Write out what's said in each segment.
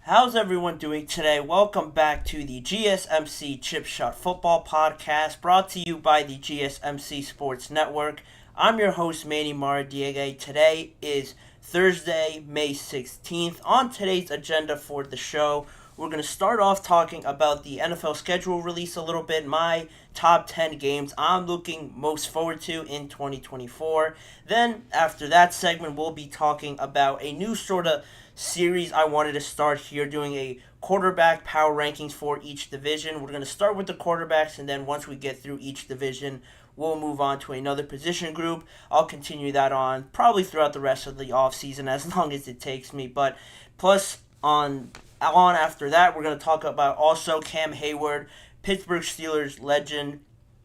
How's everyone doing today? Welcome back to the GSMC Chip Shot Football Podcast, brought to you by the GSMC Sports Network. I'm your host, Manny Maradiegue. Today is Thursday, May 16th. On today's agenda for the show, we're going to start off talking about the NFL schedule release a little bit, my top 10 games I'm looking most forward to in 2024. Then, after that segment, we'll be talking about a new sort of series I wanted to start here, doing a quarterback power rankings for each division. We're going to start with the quarterbacks, and then once we get through each division, we'll move on to another position group. I'll continue that on probably throughout the rest of the offseason as long as it takes me. But plus, on after that, we're going to talk about also Cam Hayward, Pittsburgh Steelers legend,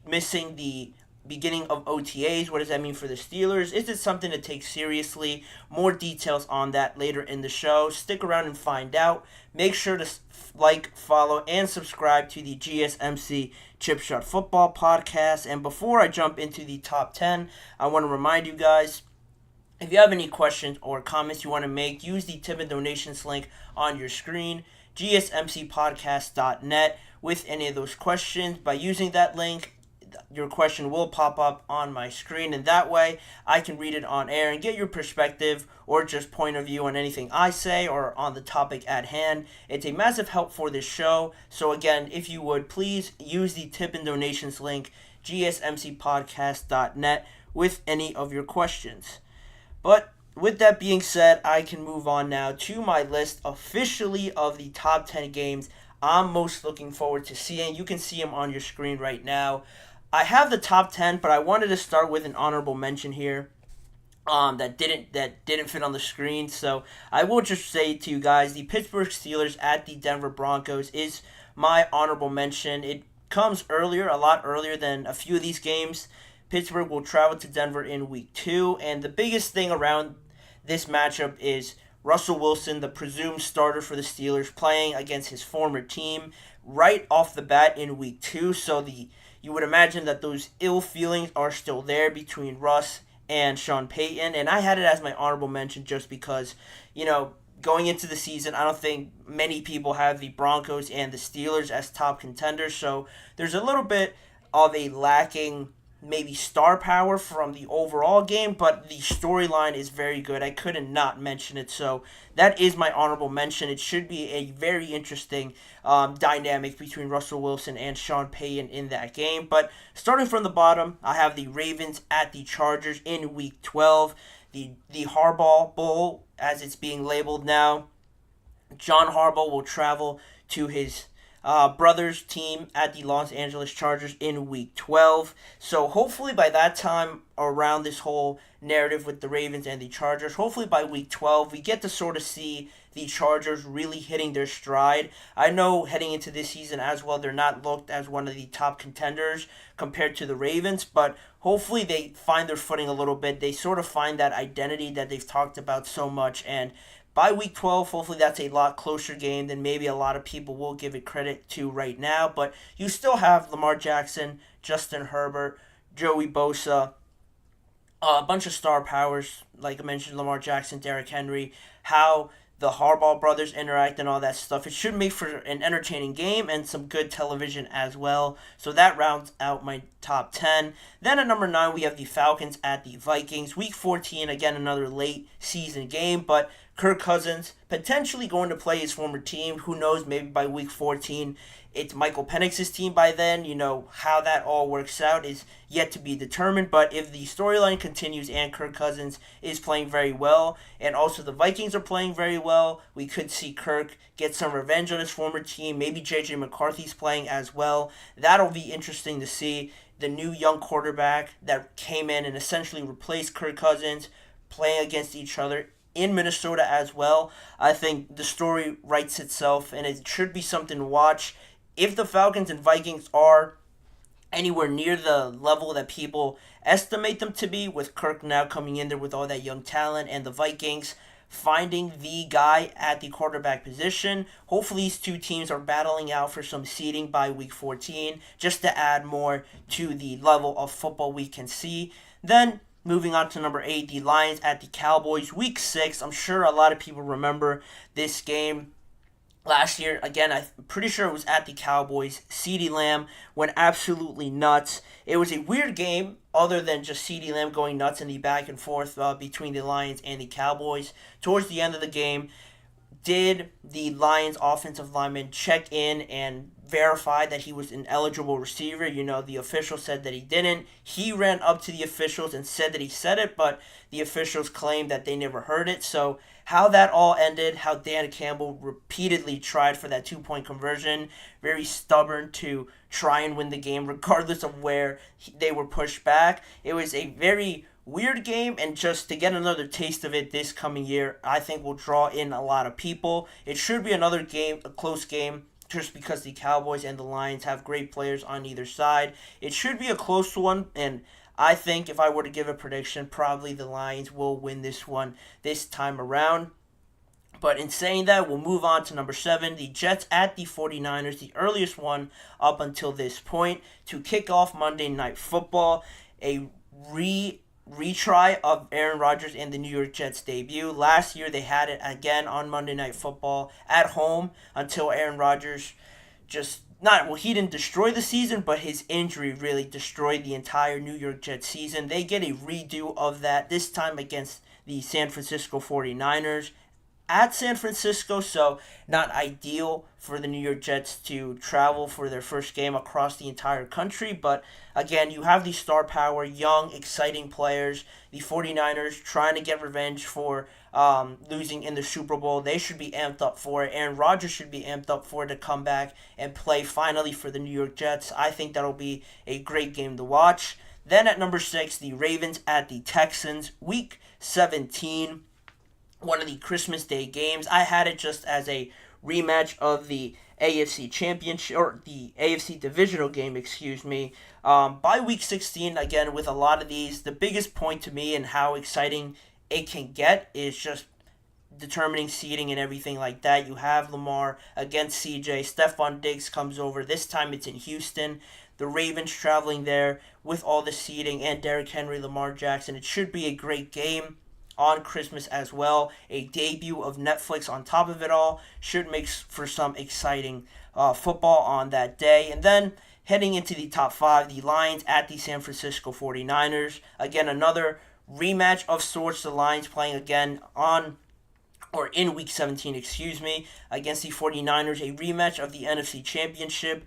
missing the beginning of OTAs. What does that mean for the Steelers? Is it something to take seriously? More details on that later in the show. Stick around and find out. Make sure to like, follow, and subscribe to the GSMC Chip Shot Football Podcast. And before I jump into the top 10, I want to remind you guys, if you have any questions or comments you want to make, use the tip and donations link on your screen, gsmcpodcast.net, with any of those questions. By using that link, your question will pop up on my screen, and that way I can read it on air and get your perspective or just point of view on anything I say or on the topic at hand. It's a massive help for this show. So again, if you would, please use the tip and donations link, gsmcpodcast.net, with any of your questions. But with that being said, I can move on now to my list officially of the top 10 games I'm most looking forward to seeing. You can see them on your screen right now. I have the top 10, but I wanted to start with an honorable mention here that didn't fit on the screen. So I will just say to you guys, the Pittsburgh Steelers at the Denver Broncos is my honorable mention. It comes earlier, a lot earlier than a few of these games. Pittsburgh will travel to Denver in week 2, and the biggest thing around this matchup is Russell Wilson, the presumed starter for the Steelers, playing against his former team right off the bat in week 2. So you would imagine that those ill feelings are still there between Russ and Sean Payton, and I had it as my honorable mention just because, going into the season, I don't think many people have the Broncos and the Steelers as top contenders, so there's a little bit of a lacking maybe star power from the overall game, but the storyline is very good. I couldn't not mention it, so that is my honorable mention. It should be a very interesting dynamic between Russell Wilson and Sean Payton in that game. But starting from the bottom, I have the Ravens at the Chargers in Week 12, the Harbaugh Bowl, as it's being labeled now. John Harbaugh will travel to his brother's team at the Los Angeles Chargers in Week 12. So hopefully by that time, around this whole narrative with the Ravens and the Chargers, hopefully by Week 12, we get to sort of see the Chargers really hitting their stride. I know heading into this season as well, they're not looked as one of the top contenders compared to the Ravens, but hopefully they find their footing a little bit. They sort of find that identity that they've talked about so much, and by Week 12, hopefully that's a lot closer game than maybe a lot of people will give it credit to right now. But you still have Lamar Jackson, Justin Herbert, Joey Bosa, a bunch of star powers, like I mentioned, Lamar Jackson, Derrick Henry, how the Harbaugh brothers interact and all that stuff. It should make for an entertaining game and some good television as well. So that rounds out my top 10. Then at number 9, we have the Falcons at the Vikings. Week 14, again, another late season game, but Kirk Cousins potentially going to play his former team. Who knows, maybe by week 14, it's Michael Penix's team by then. How that all works out is yet to be determined. But if the storyline continues and Kirk Cousins is playing very well, and also the Vikings are playing very well, we could see Kirk get some revenge on his former team. Maybe J.J. McCarthy's playing as well. That'll be interesting to see. The new young quarterback that came in and essentially replaced Kirk Cousins playing against each other in Minnesota as well. I think the story writes itself, and it should be something to watch. If the Falcons and Vikings are anywhere near the level that people estimate them to be, with Kirk now coming in there with all that young talent, and the Vikings finding the guy at the quarterback position, hopefully these two teams are battling out for some seeding by week 14, just to add more to the level of football we can see. Then moving on to number 8, the Lions at the Cowboys, week 6. I'm sure a lot of people remember this game. Last year, again, I'm pretty sure it was at the Cowboys. CeeDee Lamb went absolutely nuts. It was a weird game, other than just CeeDee Lamb going nuts in the back and forth between the Lions and the Cowboys. Towards the end of the game, did the Lions offensive lineman check in and verify that he was an eligible receiver? The official said that he didn't. He ran up to the officials and said that he said it, but the officials claimed that they never heard it. So how that all ended, how Dan Campbell repeatedly tried for that 2 point conversion, very stubborn to try and win the game regardless of where they were pushed back. It was a very weird game, and just to get another taste of it this coming year, I think will draw in a lot of people. It should be another game, a close game, just because the Cowboys and the Lions have great players on either side. It should be a close one, and I think if I were to give a prediction, probably the Lions will win this one this time around. But in saying that, we'll move on to number 7, the Jets at the 49ers, the earliest one up until this point, to kick off Monday Night Football. A retry of Aaron Rodgers and the New York Jets debut. Last year they had it again on Monday Night Football at home until Aaron Rodgers he didn't destroy the season, but his injury really destroyed the entire New York Jets season. They get a redo of that, this time against the San Francisco 49ers at San Francisco, so not ideal for the New York Jets to travel for their first game across the entire country. But again, you have the star power, young, exciting players. The 49ers trying to get revenge for losing in the Super Bowl. They should be amped up for it. Aaron Rodgers should be amped up for it to come back and play finally for the New York Jets. I think that'll be a great game to watch. Then at number 6, the Ravens at the Texans, Week 17. One of the Christmas Day games. I had it just as a rematch of the AFC Championship, or the AFC Divisional game, by Week 16, again, with a lot of these, the biggest point to me and how exciting it can get is just determining seeding and everything like that. You have Lamar against CJ. Stephon Diggs comes over. This time it's in Houston. The Ravens traveling there with all the seeding and Derrick Henry, Lamar Jackson. It should be a great game on Christmas as well. A debut of Netflix on top of it all should make for some exciting football on that day. And then heading into the top 5, the Lions at the San Francisco 49ers. Again, another rematch of sorts. The Lions playing again in Week 17, against the 49ers. A rematch of the NFC Championship.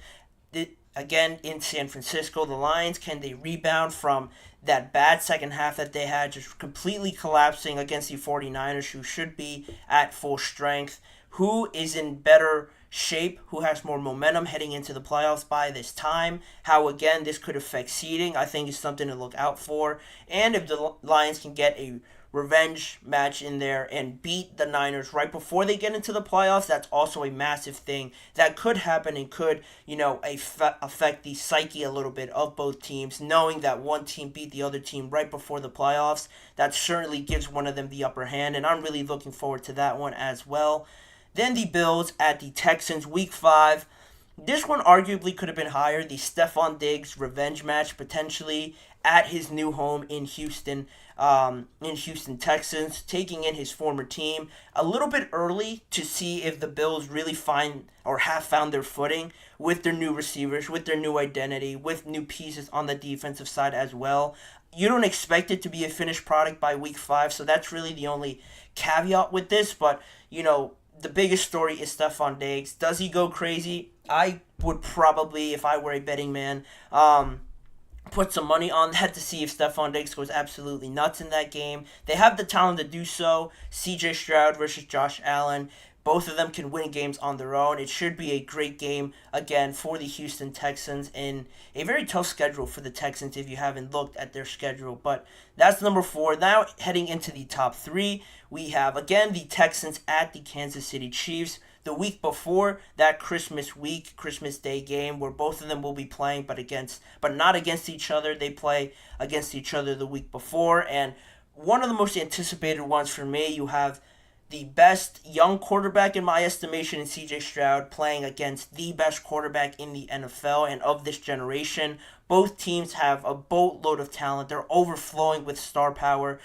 Again, in San Francisco, the Lions, can they rebound from that bad second half that they had, just completely collapsing against the 49ers, who should be at full strength? Who is in better shape? Who has more momentum heading into the playoffs by this time? How, again, this could affect seeding, I think is something to look out for. And if the Lions can get a revenge match in there and beat the Niners right before they get into the playoffs, that's also a massive thing that could happen and could, affect the psyche a little bit of both teams, knowing that one team beat the other team right before the playoffs. That certainly gives one of them the upper hand, and I'm really looking forward to that one as well. Then the Bills at the Texans, Week 5. This one arguably could have been higher. The Stephon Diggs revenge match, potentially at his new home in Houston, Texans, taking in his former team. A little bit early to see if the Bills really find or have found their footing with their new receivers, with their new identity, with new pieces on the defensive side as well. You don't expect it to be a finished product by Week 5, so that's really the only caveat with this. But, the biggest story is Stephon Diggs. Does he go crazy? I would probably, if I were a betting man, put some money on that to see if Stephon Diggs goes absolutely nuts in that game. They have the talent to do so. CJ Stroud versus Josh Allen. Both of them can win games on their own. It should be a great game, again, for the Houston Texans, in a very tough schedule for the Texans if you haven't looked at their schedule. But that's number 4. Now, heading into the top 3, we have, again, the Texans at the Kansas City Chiefs. The week before that Christmas Day game, where both of them will be playing, but not against each other. They play against each other the week before. And one of the most anticipated ones for me, you have the best young quarterback in my estimation in CJ Stroud playing against the best quarterback in the NFL and of this generation. Both teams have a boatload of talent. They're overflowing with star power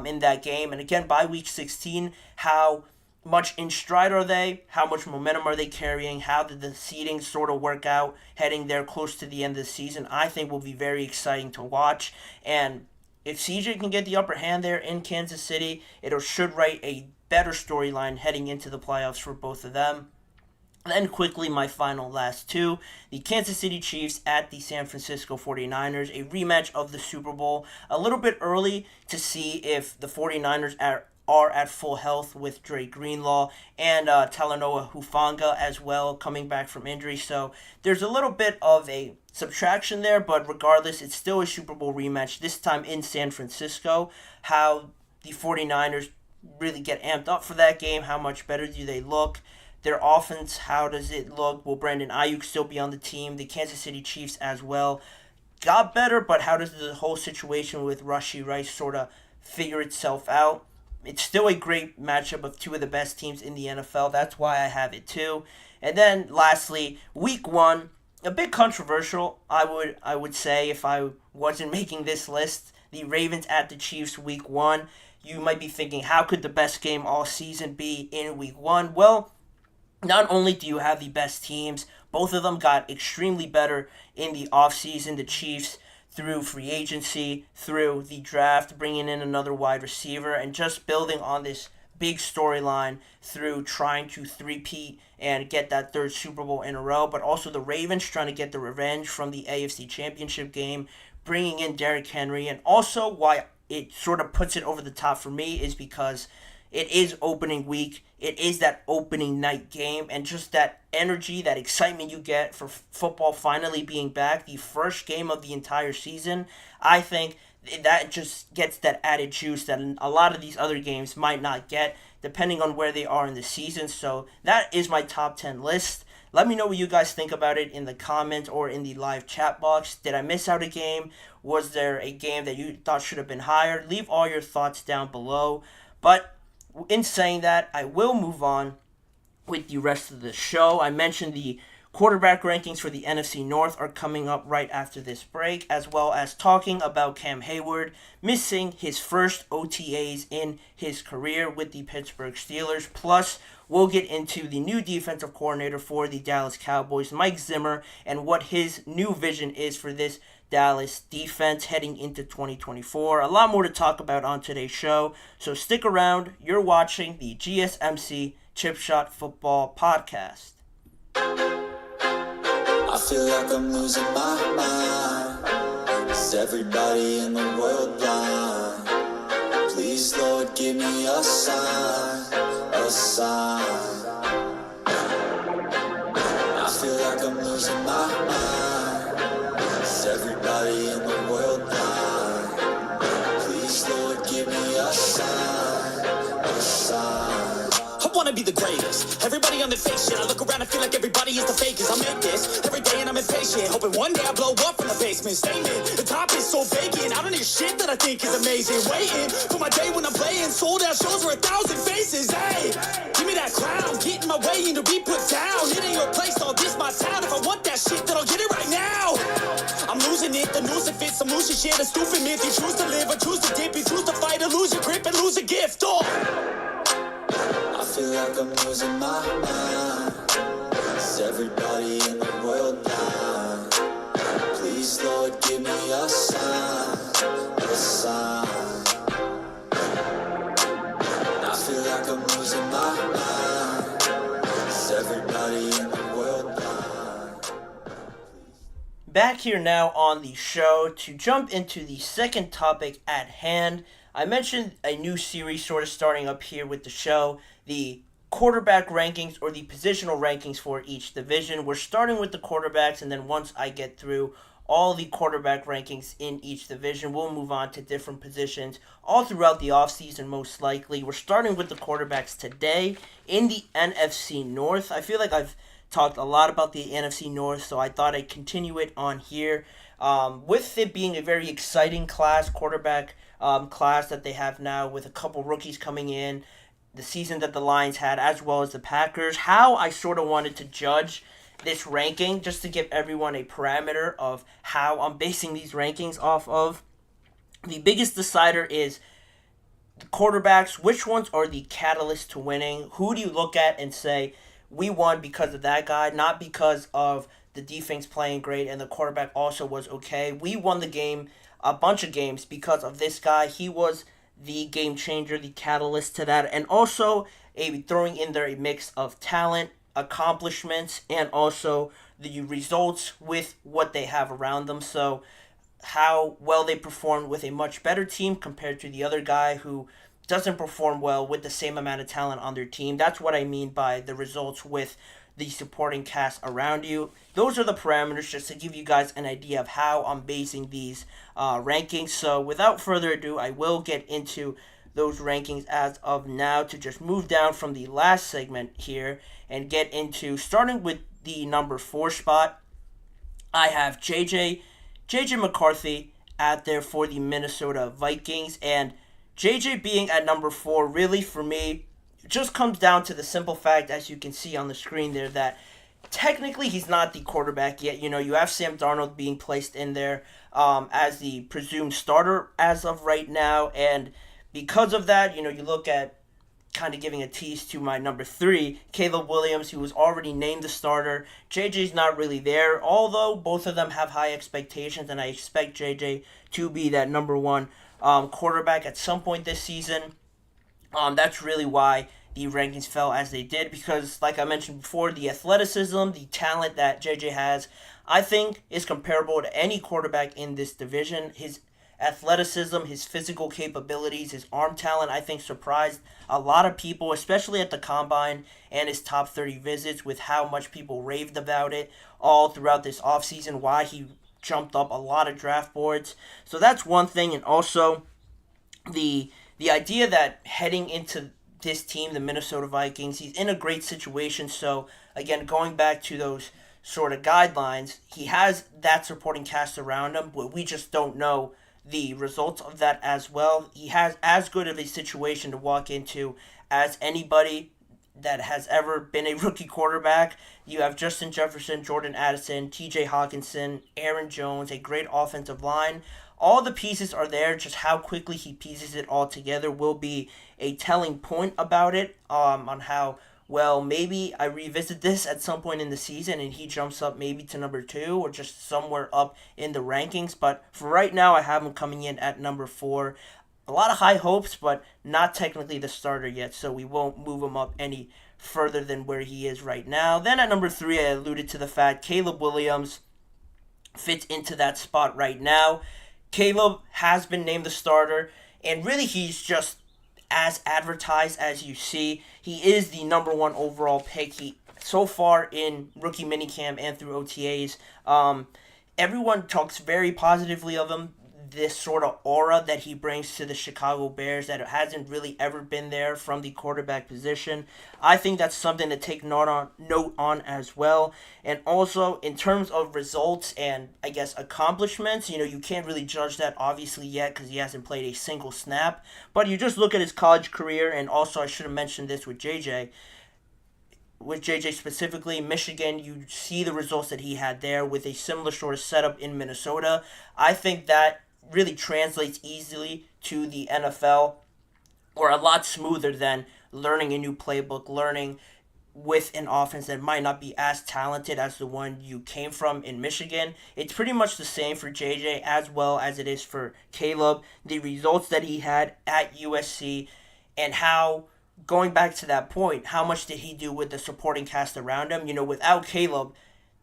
in that game. And again, by Week 16, how much in stride are they? How much momentum are they carrying? How did the seeding sort of work out heading there close to the end of the season? I think will be very exciting to watch. And if CJ can get the upper hand there in Kansas City, it should write a better storyline heading into the playoffs for both of them. Then quickly, my last two. The Kansas City Chiefs at the San Francisco 49ers, a rematch of the Super Bowl. A little bit early to see if the 49ers are at full health with Dre Greenlaw and Talanoa Hufanga as well coming back from injury. So there's a little bit of a subtraction there, but regardless, it's still a Super Bowl rematch, this time in San Francisco. How the 49ers really get amped up for that game, how much better do they look? Their offense, how does it look? Will Brandon Ayuk still be on the team? The Kansas City Chiefs as well got better, but how does the whole situation with Rashee Rice sort of figure itself out? It's still a great matchup of two of the best teams in the NFL. That's why I have it too. And then lastly, week one, a bit controversial, I would say, if I wasn't making this list. The Ravens at the Chiefs week one. You might be thinking, how could the best game all season be in week one? Well, not only do you have the best teams, both of them got extremely better in the offseason. The Chiefs through free agency, through the draft, bringing in another wide receiver, and just building on this big storyline through trying to three-peat and get that third Super Bowl in a row. But also the Ravens trying to get the revenge from the AFC Championship game, bringing in Derrick Henry. And also why it sort of puts it over the top for me is because it is opening week. It is that opening night game, and just that energy, that excitement you get for football finally being back, the first game of the entire season. I think that just gets that added juice that a lot of these other games might not get, depending on where they are in the season. So that is my top 10 list. Let me know what you guys think about it in the comments or in the live chat box. Did I miss out a game? Was there a game that you thought should have been higher? Leave all your thoughts down below. But in saying that, I will move on with the rest of the show. I mentioned the quarterback rankings for the NFC North are coming up right after this break, as well as talking about Cam Hayward missing his first OTAs in his career with the Pittsburgh Steelers. Plus, we'll get into the new defensive coordinator for the Dallas Cowboys, Mike Zimmer, and what his new vision is for this Dallas defense heading into 2024. A lot more to talk about on today's show, so stick around. You're watching the GSMC Chip Shot Football Podcast. I feel like I'm losing my mind. Is everybody in the world blind? Please, Lord, give me a sign, a sign. I feel like I'm losing my mind. Is everybody in the world blind? Please, Lord, give me a sign, a sign. I wanna be the greatest. Everybody on the fake shit. I look around and feel like everybody is the fakest. I make this every day and I'm impatient, hoping one day I blow up from the basement. Statement, the top is so vacant. I don't hear shit that I think is amazing. Waiting for my day when I'm playing sold out shows where 1,000 faces. Hey, give me that crown, get in my way and to be put down. It ain't your place, all this my town. If I want that shit, then I'll get it right now. I'm losing it, the noose it fits. I'm losing shit, a stupid myth. You choose to live or choose to dip. You choose to fight or lose your grip and lose a gift. Oh, I feel like I'm losing my mind. Is everybody in the world blind? Please, Lord, give me a sign, a sign. I feel like I'm losing my mind. Is everybody in the world blind? Back here now on the show to jump into the second topic at hand. I mentioned a new series sort of starting up here with the show, the quarterback rankings or the positional rankings for each division. We're starting with the quarterbacks, and then once I get through all the quarterback rankings in each division, we'll move on to different positions all throughout the offseason most likely. We're starting with the quarterbacks today in the NFC North. I feel like I've talked a lot about the NFC North, so I thought I'd continue it on here. With it being a very exciting quarterback class that they have now, with a couple rookies coming in, the season that the Lions had, as well as the Packers, how I sort of wanted to judge this ranking, just to give everyone a parameter of how I'm basing these rankings off of. The biggest decider is quarterbacks, which ones are the catalyst to winning? Who do you look at and say, we won because of that guy, not because of the defense playing great and the quarterback also was okay? We won the game, a bunch of games, because of this guy. He was the game changer, the catalyst to that, and also throwing in there a mix of talent, accomplishments, and also the results with what they have around them. So how well they performed with a much better team compared to the other guy who doesn't perform well with the same amount of talent on their team. That's what I mean by the results with the supporting cast around you. Those are the parameters just to give you guys an idea of how I'm basing these rankings. So without further ado, I will get into those rankings as of now to just move down from the last segment here and get into starting with the number 4 spot. I have JJ McCarthy out there for the Minnesota Vikings, and JJ being at number 4 really for me just comes down to the simple fact, as you can see on the screen there, that technically he's not the quarterback yet. You know, you have Sam Darnold being placed in there as the presumed starter as of right now, and because of that, you know, you look at kind of giving a tease to my number 3, Caleb Williams, who was already named the starter. JJ's not really there, although both of them have high expectations, and I expect JJ to be that number 1 quarterback at some point this season. That's really why the rankings fell as they did, because, like I mentioned before, the athleticism, the talent that JJ has, I think is comparable to any quarterback in this division. His athleticism, his physical capabilities, his arm talent, I think surprised a lot of people, especially at the Combine and his top 30 visits, with how much people raved about it all throughout this offseason, why he jumped up a lot of draft boards. So that's one thing, and also the idea that heading into this team, the Minnesota Vikings, he's in a great situation. So again, going back to those sort of guidelines, he has that supporting cast around him, but we just don't know the results of that as well. He has as good of a situation to walk into as anybody that has ever been a rookie quarterback. You have Justin Jefferson, Jordan Addison, TJ Hawkinson, Aaron Jones, a great offensive line. All the pieces are there. Just how quickly he pieces it all together will be a telling point about it, on how well maybe I revisit this at some point in the season and he jumps up maybe to number 2 or just somewhere up in the rankings. But for right now, I have him coming in at number 4. A lot of high hopes, but not technically the starter yet, so we won't move him up any further than where he is right now. Then at number 3, I alluded to the fact Caleb Williams fits into that spot right now. Caleb has been named the starter, and really he's just as advertised as you see. He is the number 1 overall pick. He so far in rookie minicamp and through OTAs, everyone talks very positively of him. This sort of aura that he brings to the Chicago Bears that hasn't really ever been there from the quarterback position. I think that's something to take note on as well. And also, in terms of results and, I guess, accomplishments, you know, you can't really judge that obviously yet because he hasn't played a single snap. But you just look at his college career, and also I should have mentioned this with JJ. With JJ specifically, Michigan, you see the results that he had there with a similar sort of setup in Minnesota. I think that really translates easily to the NFL, or a lot smoother than learning a new playbook, learning with an offense that might not be as talented as the one you came from in Michigan. It's pretty much the same for JJ as well as it is for Caleb. The results that he had at USC, and how, going back to that point, how much did he do with the supporting cast around him? You know, without Caleb,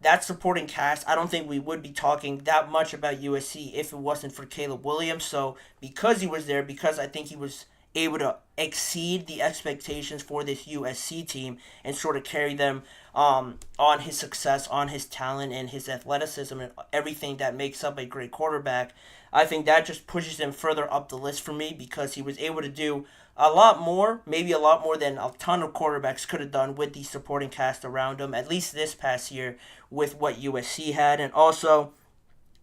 that supporting cast, I don't think we would be talking that much about USC if it wasn't for Caleb Williams. So because he was there, because I think he was able to exceed the expectations for this USC team and sort of carry them on his success, on his talent and his athleticism and everything that makes up a great quarterback, I think that just pushes him further up the list for me, because he was able to do a lot more, maybe a lot more than a ton of quarterbacks could have done with the supporting cast around him, at least this past year with what USC had. And also,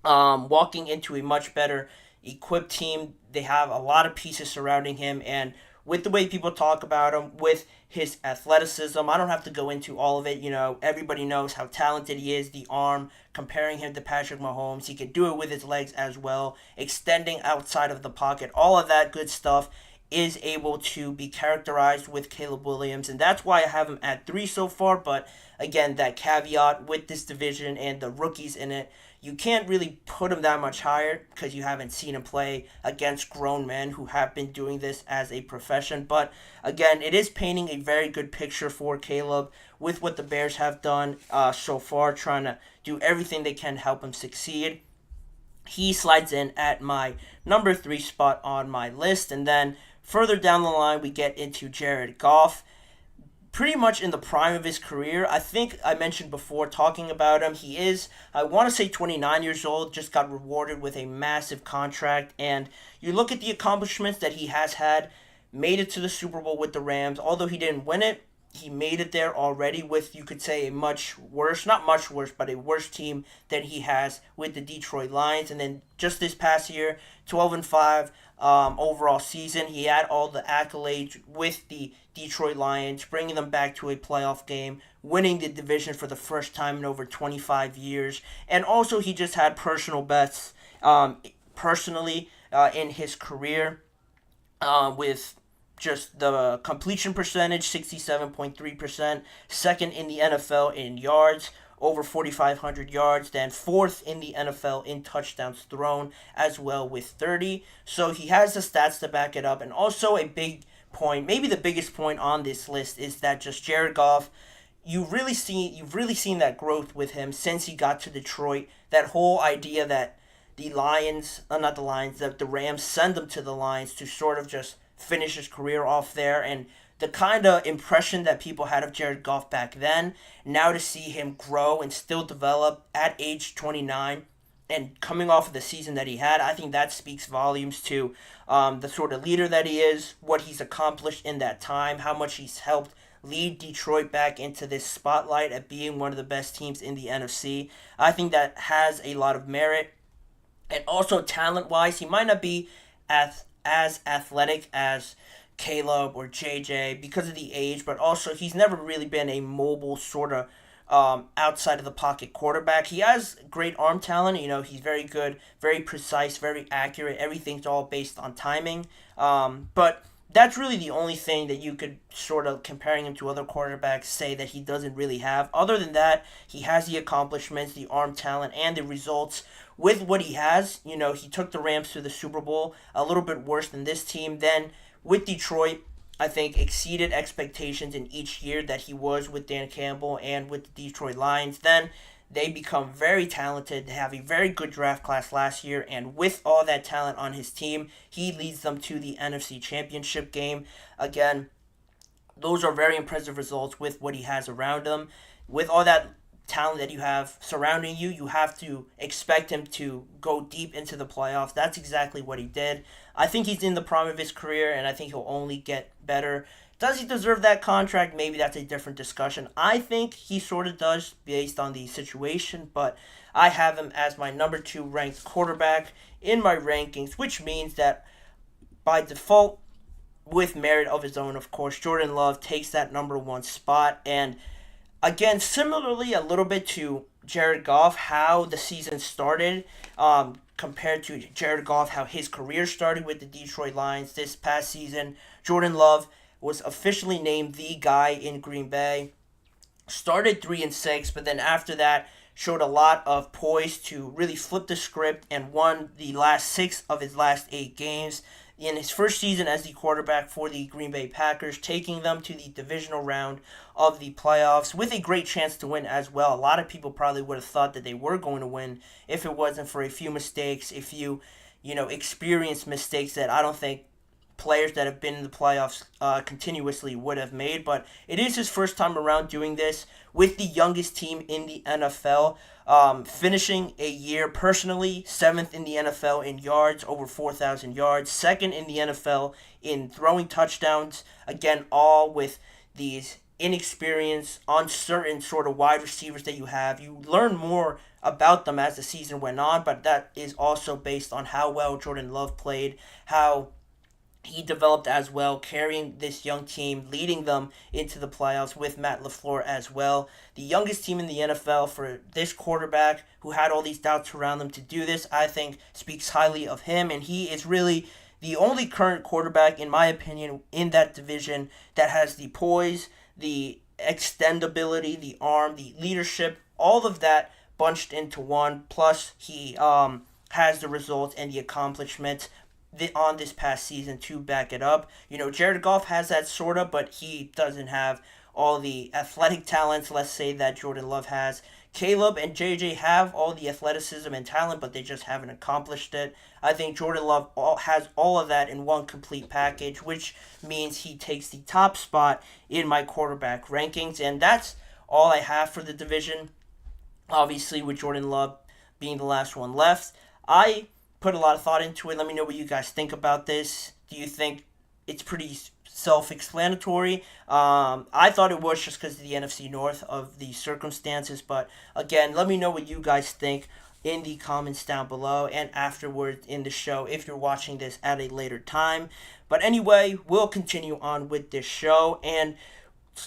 walking into a much better equipped team. They have a lot of pieces surrounding him, and with the way people talk about him, with his athleticism, I don't have to go into all of it. You know, everybody knows how talented he is, the arm, comparing him to Patrick Mahomes. He can do it with his legs as well, extending outside of the pocket, all of that good stuff. is able to be characterized with Caleb Williams, and that's why I have him at 3 so far. But again, that caveat with this division and the rookies in it, you can't really put him that much higher because you haven't seen him play against grown men who have been doing this as a profession. But again, it is painting a very good picture for Caleb with what the Bears have done so far, trying to do everything they can to help him succeed. He slides in at my number 3 spot on my list. And then further down the line, we get into Jared Goff. Pretty much in the prime of his career. I think I mentioned before talking about him. He is, I want to say 29 years old, just got rewarded with a massive contract. And you look at the accomplishments that he has had, made it to the Super Bowl with the Rams. Although he didn't win it, he made it there already with, you could say, a much worse, not much worse, but a worse team than he has with the Detroit Lions. And then just this past year, 12-5 overall season. He had all the accolades with the Detroit Lions, bringing them back to a playoff game, winning the division for the first time in over 25 years. And also he just had personal bests in his career with just the completion percentage, 67.3%, second in the NFL in yards, over 4,500 yards, then fourth in the NFL in touchdowns thrown as well with 30. So he has the stats to back it up. And also a big point, maybe the biggest point on this list, is that just Jared Goff, you've really seen that growth with him since he got to Detroit. That whole idea that the Rams send him to the Lions to sort of just finish his career off there, and the kind of impression that people had of Jared Goff back then, now to see him grow and still develop at age 29 and coming off of the season that he had, I think that speaks volumes to the sort of leader that he is, what he's accomplished in that time, how much he's helped lead Detroit back into this spotlight at being one of the best teams in the NFC. I think that has a lot of merit. And also talent-wise, he might not be as athletic as Caleb or JJ because of the age, but also he's never really been a mobile sort of outside of the pocket quarterback. He has great arm talent. He's very good, very precise, very accurate. Everything's all based on timing. But that's really the only thing that you could sort of, comparing him to other quarterbacks, say that he doesn't really have. Other than that, he has the accomplishments, the arm talent, and the results with what he has. He took the Rams to the Super Bowl, a little bit worse than this team. Then with Detroit, I think exceeded expectations in each year that he was with Dan Campbell and with the Detroit Lions. Then they become very talented. They have a very good draft class last year, and with all that talent on his team, he leads them to the NFC Championship game. Again, those are very impressive results with what he has around him. With all that talent that you have surrounding you, you have to expect him to go deep into the playoffs. That's exactly what he did. I think he's in the prime of his career, and I think he'll only get better. Does he deserve that contract? Maybe that's a different discussion. I think he sort of does based on the situation, but I have him as my number 2 ranked quarterback in my rankings, which means that by default, with merit of his own, of course, Jordan Love takes that number 1 spot. And again, similarly a little bit to Jared Goff, how the season started, compared to Jared Goff, how his career started with the Detroit Lions this past season. Jordan Love was officially named the guy in Green Bay. Started 3-6, but then after that showed a lot of poise to really flip the script and won the last 6 of his last 8 games in his first season as the quarterback for the Green Bay Packers, taking them to the divisional round of the playoffs with a great chance to win as well. A lot of people probably would have thought that they were going to win if it wasn't for a few mistakes, a few, experienced mistakes that I don't think players that have been in the playoffs continuously would have made. But it is his first time around doing this with the youngest team in the NFL, finishing a year personally 7th in the NFL in yards, over 4,000 yards, 2nd in the NFL in throwing touchdowns. Again, all with these inexperienced, uncertain sort of wide receivers that you have. You learn more about them as the season went on, but that is also based on how well Jordan Love played, how he developed as well, carrying this young team, leading them into the playoffs with Matt LaFleur as well. The youngest team in the NFL for this quarterback who had all these doubts around them to do this, I think speaks highly of him, and he is really the only current quarterback, in my opinion, in that division that has the poise, the extendability, the arm, the leadership, all of that bunched into one. Plus, he has the results and the accomplishments on this past season to back it up. Jared Goff has that sort of, but he doesn't have all the athletic talents, let's say, that Jordan Love has. Caleb and J.J. have all the athleticism and talent, but they just haven't accomplished it. I think Jordan Love has all of that in one complete package, which means he takes the top spot in my quarterback rankings, and that's all I have for the division. Obviously, with Jordan Love being the last one left, I put a lot of thought into it. Let me know what you guys think about this. Do you think it's pretty self-explanatory? I thought it was just because of the NFC North of the circumstances, but again, let me know what you guys think in the comments down below and afterward in the show if you're watching this at a later time. But anyway, we'll continue on with this show, and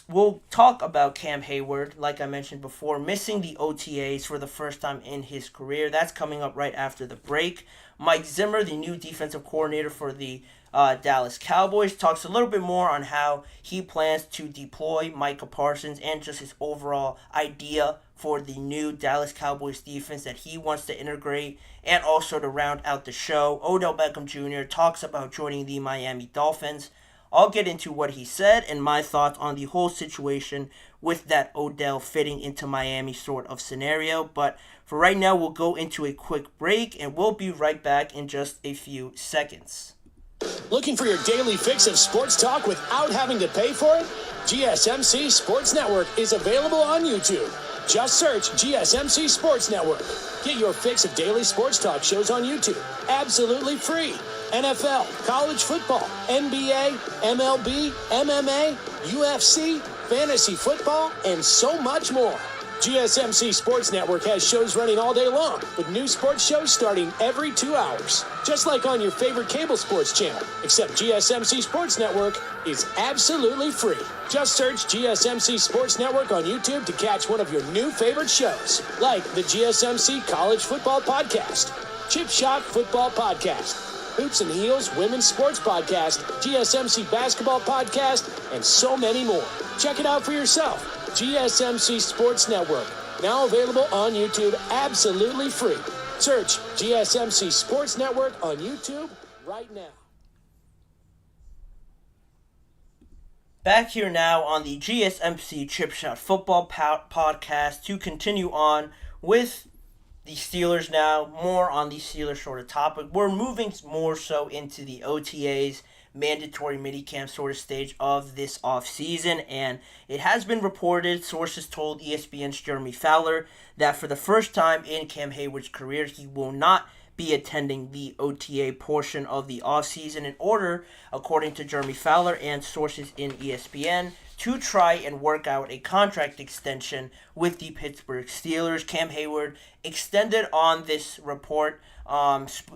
we'll talk about Cam Hayward, like I mentioned before, missing the OTAs for the first time in his career. That's coming up right after the break. Mike Zimmer, the new defensive coordinator for the Dallas Cowboys, talks a little bit more on how he plans to deploy Micah Parsons and just his overall idea for the new Dallas Cowboys defense that he wants to integrate. And also to round out the show, Odell Beckham Jr. talks about joining the Miami Dolphins. I'll get into what he said and my thoughts on the whole situation with that Odell fitting into Miami sort of scenario. But for right now, we'll go into a quick break and we'll be right back in just a few seconds. Looking for your daily fix of sports talk without having to pay for it? GSMC Sports Network is available on YouTube. Just search GSMC Sports Network. Get your fix of daily sports talk shows on YouTube, absolutely free. NFL, college football, NBA, MLB, MMA, UFC, fantasy football, and so much more. GSMC Sports Network has shows running all day long, with new sports shows starting every 2 hours. Just like on your favorite cable sports channel, except GSMC Sports Network is absolutely free. Just search GSMC Sports Network on YouTube to catch one of your new favorite shows, like the GSMC College Football Podcast, Chip Shot Football Podcast, Hoops and Heels Women's Sports Podcast, GSMC Basketball Podcast, and so many more. Check it out for yourself. GSMC Sports Network, now available on YouTube absolutely free. Search GSMC Sports Network on YouTube right now. Back here now on the GSMC Chip Shot Football Podcast to continue on with the Steelers now, more on the Steelers sort of topic. We're moving more so into the OTAs, mandatory minicamp sort of stage of this offseason, and it has been reported, sources told ESPN's Jeremy Fowler, that for the first time in Cam Hayward's career, he will not be attending the OTA portion of the offseason in order, according to Jeremy Fowler and sources in ESPN, to try and work out a contract extension with the Pittsburgh Steelers. Cam Hayward extended on this report,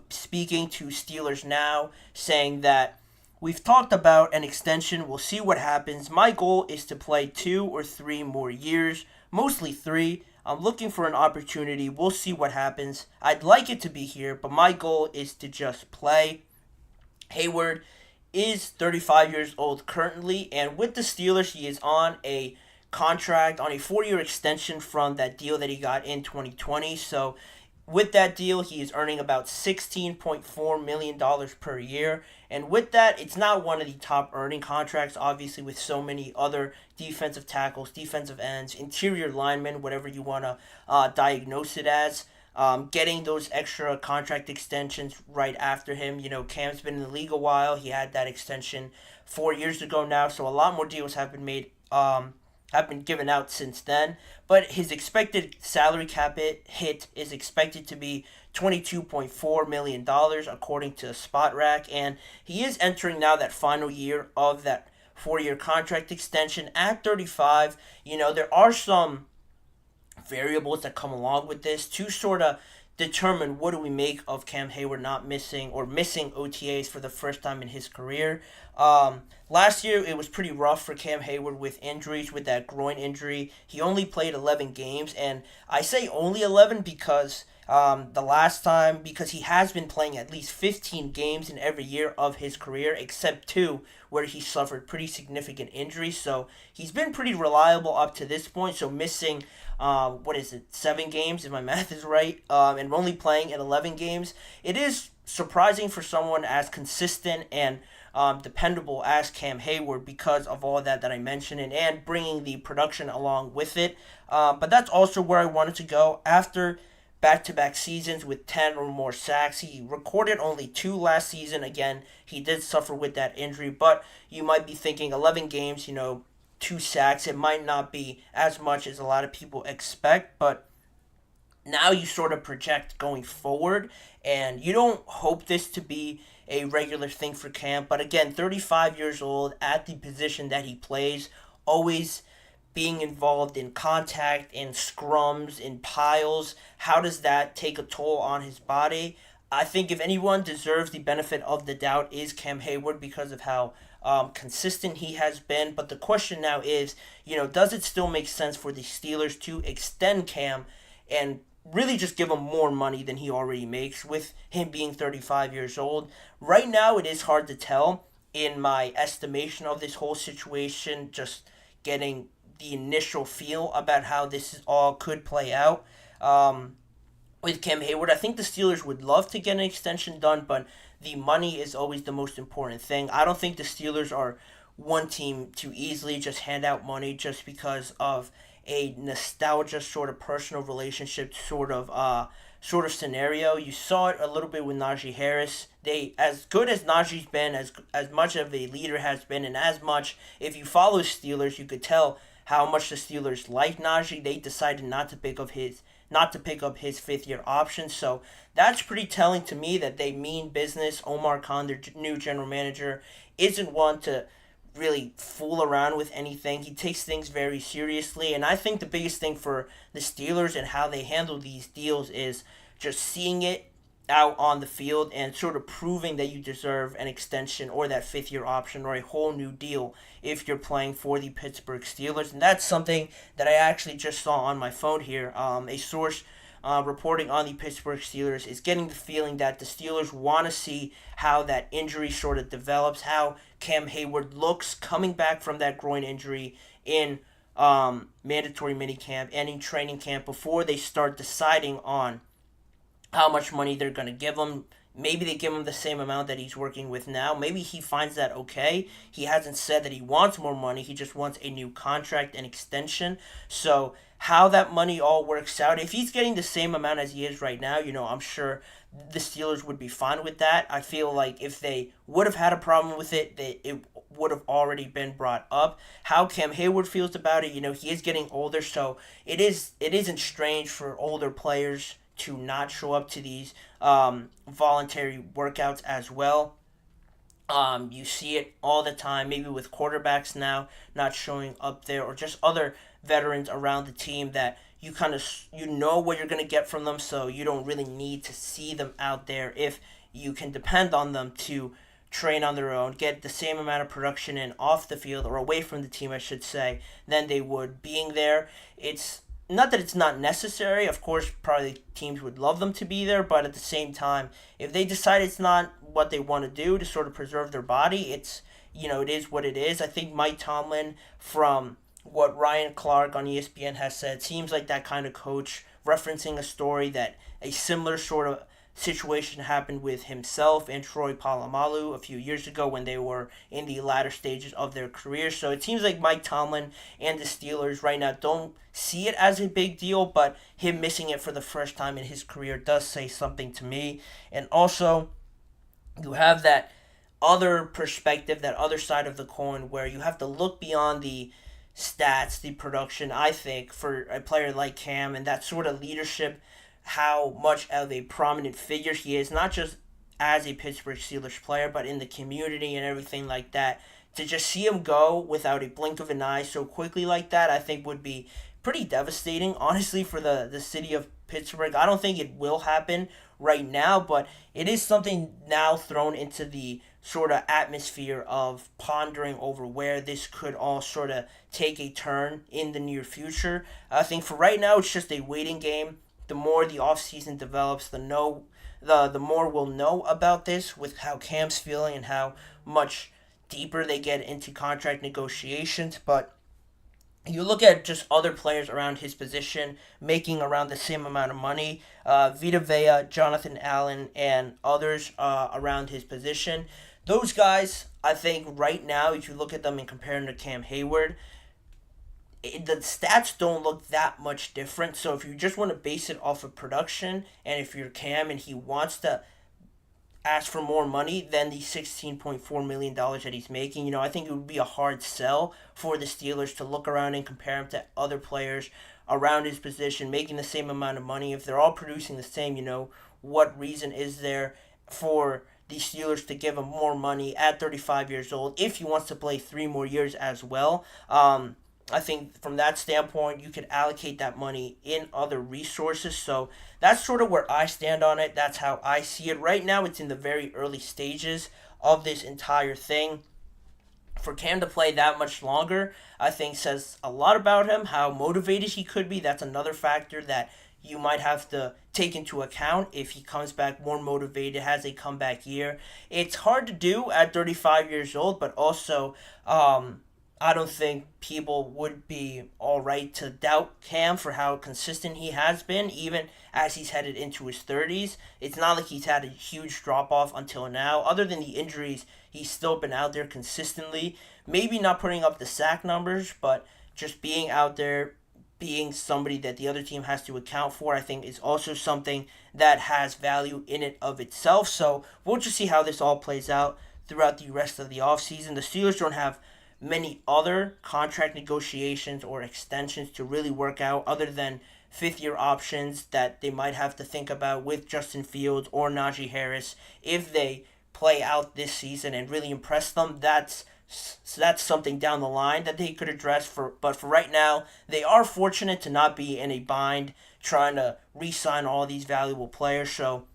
speaking to Steelers Now, saying that we've talked about an extension. We'll see what happens. My goal is to play 2 or 3 more years, mostly 3. I'm looking for an opportunity. We'll see what happens. I'd like it to be here, but my goal is to just play. Hayward is 35 years old currently, and with the Steelers, he is on a contract, on a 4-year extension from that deal that he got in 2020. So with that deal, he is earning about $16.4 million per year. And with that, it's not one of the top earning contracts, obviously, with so many other defensive tackles, defensive ends, interior linemen, whatever you want to diagnose it as. Getting those extra contract extensions right after him. Cam's been in the league a while. He had that extension 4 years ago now, so a lot more deals have been made, have been given out since then. But his expected salary cap hit is expected to be $22.4 million, according to Spotrac, and he is entering now that final year of that 4-year contract extension at 35. There are some variables that come along with this to sort of determine what do we make of Cam Hayward not missing or missing OTAs for the first time in his career. Last year, it was pretty rough for Cam Hayward with injuries, with that groin injury. He only played 11 games, and I say only 11 because The last time, because he has been playing at least 15 games in every year of his career, except two where he suffered pretty significant injuries. So he's been pretty reliable up to this point. So missing, 7 games if my math is right, and only playing in 11 games, it is surprising for someone as consistent and dependable as Cam Hayward because of all that I mentioned and bringing the production along with it. But that's also where I wanted to go after back-to-back seasons with 10 or more sacks. He recorded only 2 last season. Again, he did suffer with that injury, but you might be thinking 11 games, 2 sacks. It might not be as much as a lot of people expect, but now you sort of project going forward, and you don't hope this to be a regular thing for Cam. But again, 35 years old at the position that he plays, always being involved in contact, in scrums, in piles. How does that take a toll on his body? I think if anyone deserves the benefit of the doubt is Cam Hayward because of how consistent he has been. But the question now is, does it still make sense for the Steelers to extend Cam and really just give him more money than he already makes with him being 35 years old? Right now, it is hard to tell in my estimation of this whole situation, just getting the initial feel about how this all could play out. With Cam Hayward, I think the Steelers would love to get an extension done, but the money is always the most important thing. I don't think the Steelers are one team to easily just hand out money just because of a nostalgia sort of personal relationship sort of scenario. You saw it a little bit with Najee Harris. They, as good as Najee's been, as much of a leader has been, and as much, if you follow Steelers, you could tell how much the Steelers like Najee. They decided not to pick up his 5th-year option. So that's pretty telling to me that they mean business. Omar Khan, their new general manager, isn't one to really fool around with anything. He takes things very seriously, and I think the biggest thing for the Steelers and how they handle these deals is just seeing it out on the field and sort of proving that you deserve an extension or that 5th-year option or a whole new deal if you're playing for the Pittsburgh Steelers. And that's something that I actually just saw on my phone here. A source reporting on the Pittsburgh Steelers is getting the feeling that the Steelers want to see how that injury sort of develops, how Cam Hayward looks coming back from that groin injury in mandatory minicamp and in training camp before they start deciding on how much money they're going to give him. Maybe they give him the same amount that he's working with now. Maybe he finds that okay. He hasn't said that he wants more money. He just wants a new contract and extension. So how that money all works out, if he's getting the same amount as he is right now, I'm sure the Steelers would be fine with that. I feel like if they would have had a problem with it, it would have already been brought up. How Cam Hayward feels about it, he is getting older, so it isn't strange for older players to not show up to these voluntary workouts as well. You see it all the time, maybe with quarterbacks now not showing up there, or just other veterans around the team that you kind of what you're going to get from them, so you don't really need to see them out there if you can depend on them to train on their own, get the same amount of production in off the field, or away from the team, I should say, than they would being there. It's not that it's not necessary. Of course, probably teams would love them to be there, but at the same time, if they decide it's not what they want to do to sort of preserve their body, it is what it is. I think Mike Tomlin, from what Ryan Clark on ESPN has said, seems like that kind of coach, referencing a story that a similar sort of situation happened with himself and Troy Polamalu a few years ago when they were in the latter stages of their career. So it seems like Mike Tomlin and the Steelers right now don't see it as a big deal, but him missing it for the first time in his career does say something to me. And also, you have that other perspective, that other side of the coin, where you have to look beyond the stats, the production, I think, for a player like Cam and that sort of leadership, how much of a prominent figure he is, not just as a Pittsburgh Steelers player, but in the community and everything like that. To just see him go without a blink of an eye so quickly like that, I think would be pretty devastating, honestly, for the city of Pittsburgh. I don't think it will happen right now, but it is something now thrown into the sort of atmosphere of pondering over where this could all sort of take a turn in the near future. I think for right now, it's just a waiting game the more the offseason develops, the more we'll know about this with how Cam's feeling and how much deeper they get into contract negotiations. But you look at just other players around his position making around the same amount of money, Vita Vea, Jonathan Allen, and others around his position. Those guys, I think right now, if you look at them and compare them to Cam Hayward, the stats don't look that much different. So if you just want to base it off of production, and if you're Cam and he wants to ask for more money than the $16.4 million that he's making, I think it would be a hard sell for the Steelers to look around and compare him to other players around his position making the same amount of money. If they're all producing the same, what reason is there for the Steelers to give him more money at 35 years old if he wants to play 3 more years as well? I think from that standpoint, you could allocate that money in other resources. So that's sort of where I stand on it. That's how I see it. Right now, it's in the very early stages of this entire thing. For Cam to play that much longer, I think says a lot about him, how motivated he could be. That's another factor that you might have to take into account if he comes back more motivated, has a comeback year. It's hard to do at 35 years old, but also I don't think people would be all right to doubt Cam for how consistent he has been, even as he's headed into his 30s. It's not like he's had a huge drop-off until now. Other than the injuries, he's still been out there consistently. Maybe not putting up the sack numbers, but just being out there, being somebody that the other team has to account for, I think is also something that has value in it of itself. So we'll just see how this all plays out throughout the rest of the offseason. The Steelers don't have many other contract negotiations or extensions to really work out other than fifth-year options that they might have to think about with Justin Fields or Najee Harris. If they play out this season and really impress them, that's something down the line that they could address. But for right now, they are fortunate to not be in a bind trying to re-sign all these valuable players, so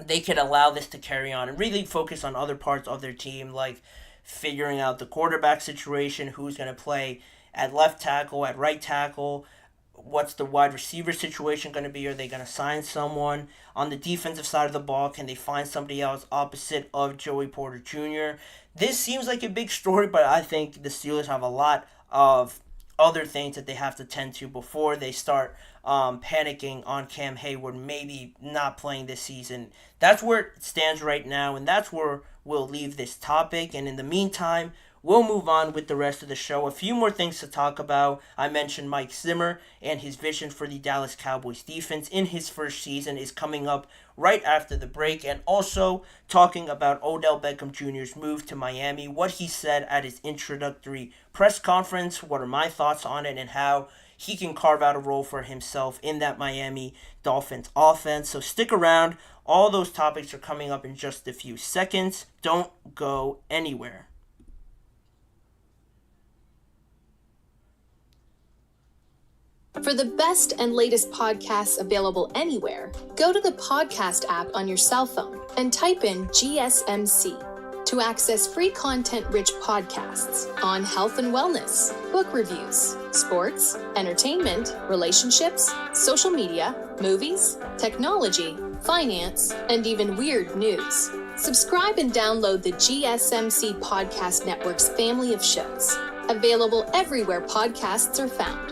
they can allow this to carry on and really focus on other parts of their team, like figuring out the quarterback situation, who's going to play at left tackle, at right tackle, what's the wide receiver situation going to be, are they going to sign someone? On the defensive side of the ball, can they find somebody else opposite of Joey Porter Jr.? This seems like a big story, but I think the Steelers have a lot of other things that they have to tend to before they start panicking on Cam Hayward maybe not playing this season. That's where it stands right now, and that's where we'll leave this topic. And in the meantime, we'll move on with the rest of the show. A few more things to talk about. I mentioned Mike Zimmer and his vision for the Dallas Cowboys defense in his first season is coming up right after the break. And also talking about Odell Beckham Jr.'s move to Miami, what he said at his introductory press conference, what are my thoughts on it, and how he can carve out a role for himself in that Miami Dolphins offense. So stick around. All those topics are coming up in just a few seconds. Don't go anywhere. For the best and latest podcasts available anywhere, go to the podcast app on your cell phone and type in GSMC to access free content-rich podcasts on health and wellness, book reviews, sports, entertainment, relationships, social media, movies, technology, finance, and even weird news. Subscribe and download the GSMC Podcast Network's family of shows, available everywhere podcasts are found.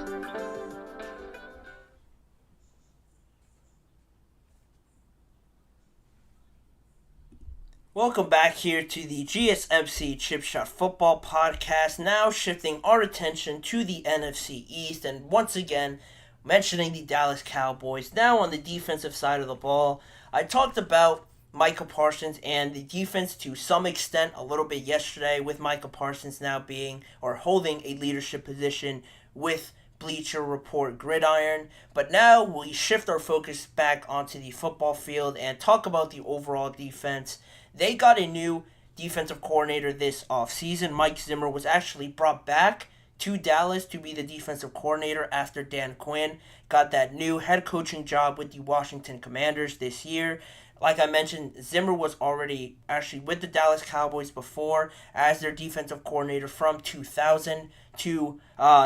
Welcome back here to the GSMC Chip Shot Football Podcast, now shifting our attention to the NFC East, and once again, mentioning the Dallas Cowboys. Now on the defensive side of the ball, I talked about Micah Parsons and the defense to some extent a little bit yesterday, with Micah Parsons now being or holding a leadership position with Bleacher Report Gridiron. But now we shift our focus back onto the football field and talk about the overall defense. They got a new defensive coordinator this offseason. Mike Zimmer was actually brought back to Dallas to be the defensive coordinator after Dan Quinn got that new head coaching job with the Washington Commanders this year. Like I mentioned, Zimmer was already actually with the Dallas Cowboys before as their defensive coordinator from 2000 to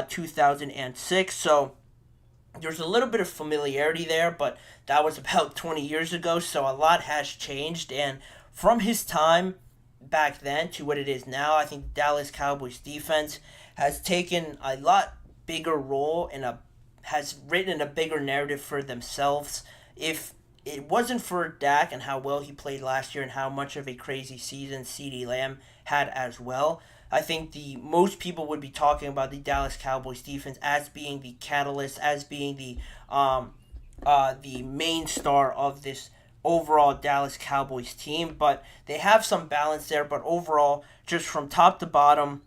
2006. So there's a little bit of familiarity there, but that was about 20 years ago, so a lot has changed. And from his time back then to what it is now, I think Dallas Cowboys defense has taken a lot bigger role and has written a bigger narrative for themselves. If it wasn't for Dak and how well he played last year and how much of a crazy season CeeDee Lamb had as well, I think the most people would be talking about the Dallas Cowboys defense as being the catalyst, as being the main star of this overall Dallas Cowboys team. But they have some balance there. But overall, just from top to bottom,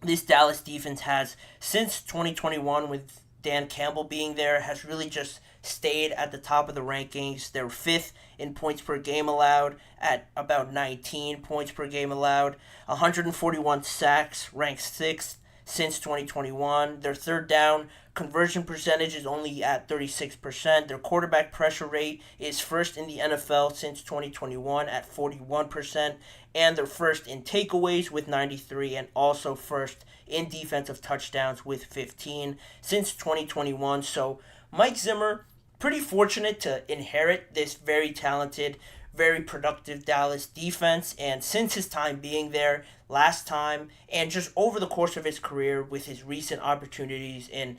this Dallas defense has, since 2021 with Dan Campbell being there, has really just stayed at the top of the rankings. They're fifth in points per game allowed at about 19 points per game allowed. 141 sacks, ranked sixth since 2021. Their third down conversion percentage is only at 36%. Their quarterback pressure rate is first in the NFL since 2021 at 41%. And they're first in takeaways with 93 and also first in defensive touchdowns with 15 since 2021. So Mike Zimmer, pretty fortunate to inherit this very talented, very productive Dallas defense. And since his time being there last time and just over the course of his career with his recent opportunities in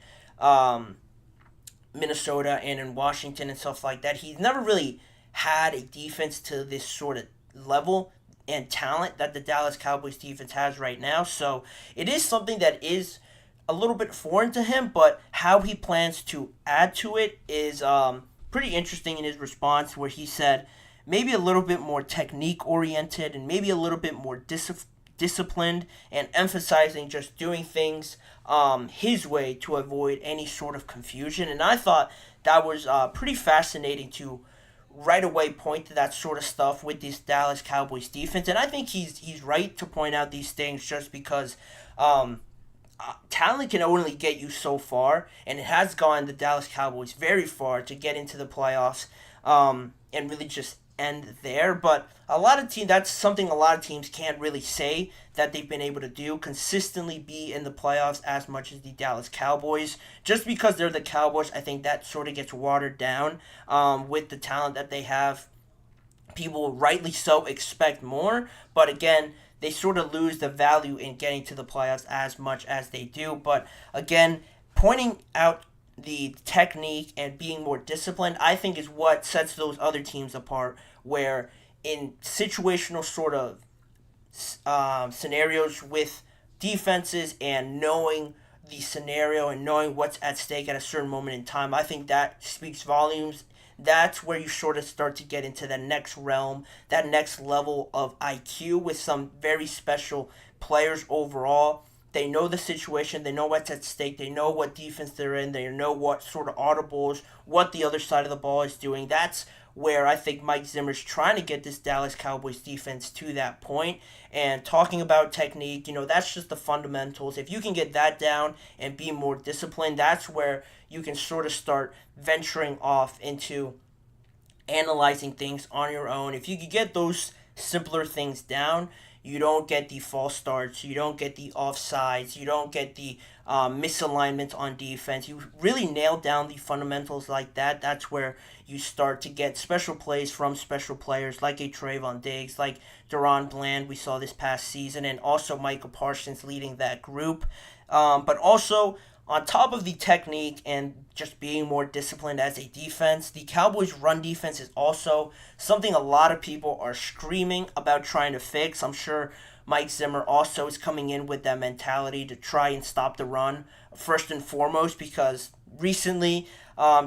Minnesota and in Washington and stuff like that, he's never really had a defense to this sort of level and talent that the Dallas Cowboys defense has right now. So it is something that is a little bit foreign to him, but how he plans to add to it is pretty interesting in his response, where he said maybe a little bit more technique oriented and maybe a little bit more disciplined and emphasizing just doing things his way to avoid any sort of confusion. And I thought that was pretty fascinating to right away point to that sort of stuff with this Dallas Cowboys defense. And I think he's right to point out these things just because talent can only get you so far, and it has gone the Dallas Cowboys very far to get into the playoffs and really just end there. But that's something a lot of teams can't really say that they've been able to do, consistently be in the playoffs as much as the Dallas Cowboys. Just because they're the Cowboys, I think that sort of gets watered down with the talent that they have. People rightly so expect more, but again, they sort of lose the value in getting to the playoffs as much as they do. But again, pointing out the technique and being more disciplined, I think is what sets those other teams apart, where in situational sort of scenarios with defenses and knowing the scenario and knowing what's at stake at a certain moment in time, I think that speaks volumes. That's where you sort of start to get into the next realm, that next level of IQ with some very special players overall. They know the situation, they know what's at stake, they know what defense they're in, they know what sort of audibles, what the other side of the ball is doing. That's where I think Mike Zimmer's trying to get this Dallas Cowboys defense to that point. And talking about technique, that's just the fundamentals. If you can get that down and be more disciplined, that's where you can sort of start venturing off into analyzing things on your own. If you could get those simpler things down, you don't get the false starts, you don't get the offsides, you don't get the misalignments on defense. You really nail down the fundamentals like that. That's where you start to get special plays from special players like a Trayvon Diggs, like Deron Bland we saw this past season, and also Micah Parsons leading that group. But also, on top of the technique and just being more disciplined as a defense, the Cowboys' run defense is also something a lot of people are screaming about trying to fix. I'm sure Mike Zimmer also is coming in with that mentality to try and stop the run first and foremost, because recently,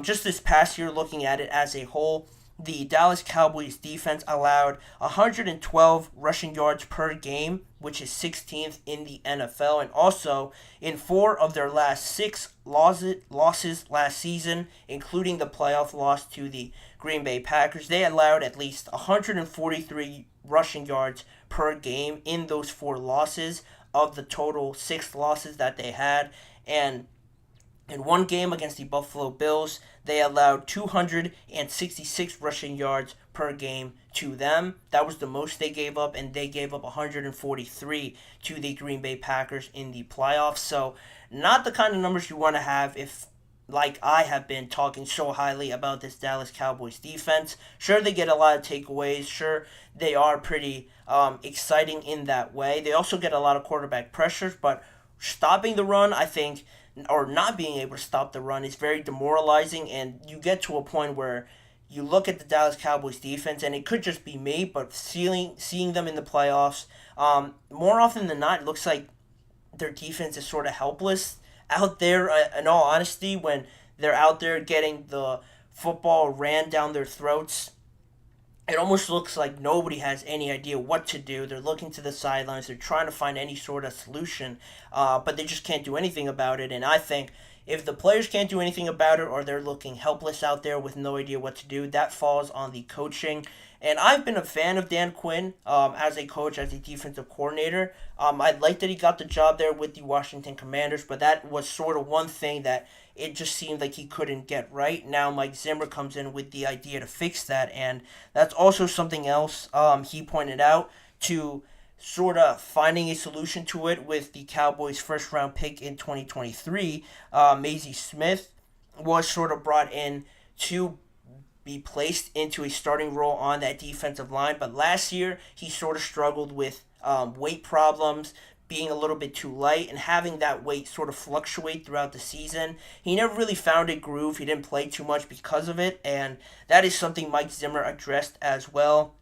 just this past year, looking at it as a whole, the Dallas Cowboys defense allowed 112 rushing yards per game, which is 16th in the NFL. And also, in 4 of their last 6 losses last season, including the playoff loss to the Green Bay Packers, they allowed at least 143 rushing yards per game in those 4 losses of the total 6 losses that they had. And in one game against the Buffalo Bills, they allowed 266 rushing yards per game to them. That was the most they gave up, and they gave up 143 to the Green Bay Packers in the playoffs. So not the kind of numbers you want to have if like I have been talking so highly about this Dallas Cowboys defense. Sure, they get a lot of takeaways. Sure, they are pretty exciting in that way. They also get a lot of quarterback pressures, but stopping the run, I think, or not being able to stop the run is very demoralizing, and you get to a point where you look at the Dallas Cowboys defense, and it could just be me, but seeing them in the playoffs, more often than not, it looks like their defense is sort of helpless out there, in all honesty, when they're out there getting the football ran down their throats. It almost looks like nobody has any idea what to do. They're looking to the sidelines. They're trying to find any sort of solution, but they just can't do anything about it. And I think if the players can't do anything about it, or they're looking helpless out there with no idea what to do, that falls on the coaching. And I've been a fan of Dan Quinn as a coach, as a defensive coordinator. I like that he got the job there with the Washington Commanders, but that was sort of one thing that it just seemed like he couldn't get right. Now Mike Zimmer comes in with the idea to fix that, and that's also something else he pointed out, to sort of finding a solution to it with the Cowboys' first-round pick in 2023. Mazie Smith was sort of brought in to be placed into a starting role on that defensive line, but last year he sort of struggled with weight problems, being a little bit too light, and having that weight sort of fluctuate throughout the season. He never really found a groove. He didn't play too much because of it, and that is something Mike Zimmer addressed as well,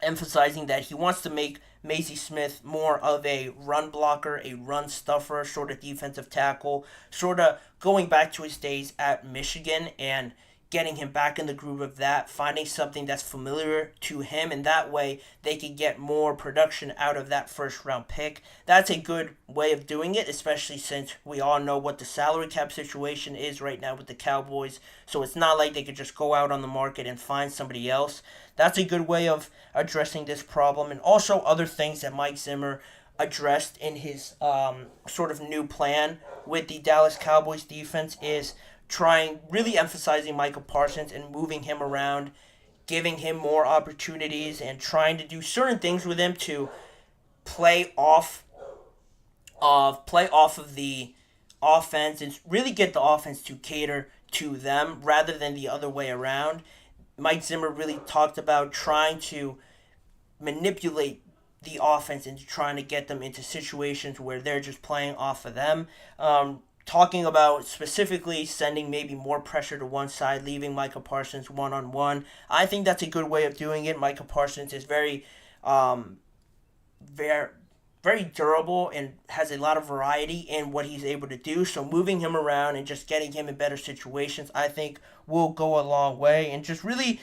emphasizing that he wants to make Mazie Smith more of a run blocker, a run stuffer, sort of defensive tackle, sort of going back to his days at Michigan and getting him back in the groove of that, finding something that's familiar to him, and that way they can get more production out of that first round pick. That's a good way of doing it, especially since we all know what the salary cap situation is right now with the Cowboys, so it's not like they could just go out on the market and find somebody else. That's a good way of addressing this problem, and also other things that Mike Zimmer addressed in his sort of new plan with the Dallas Cowboys defense is really emphasizing Micah Parsons and moving him around, giving him more opportunities, and trying to do certain things with him to play off of the offense and really get the offense to cater to them rather than the other way around. Mike Zimmer really talked about trying to manipulate the offense into trying to get them into situations where they're just playing off of them. Talking about specifically sending maybe more pressure to one side, leaving Micah Parsons one-on-one. I think that's a good way of doing it. Micah Parsons is very durable and has a lot of variety in what he's able to do. So moving him around and just getting him in better situations, I think, will go a long way. And just really,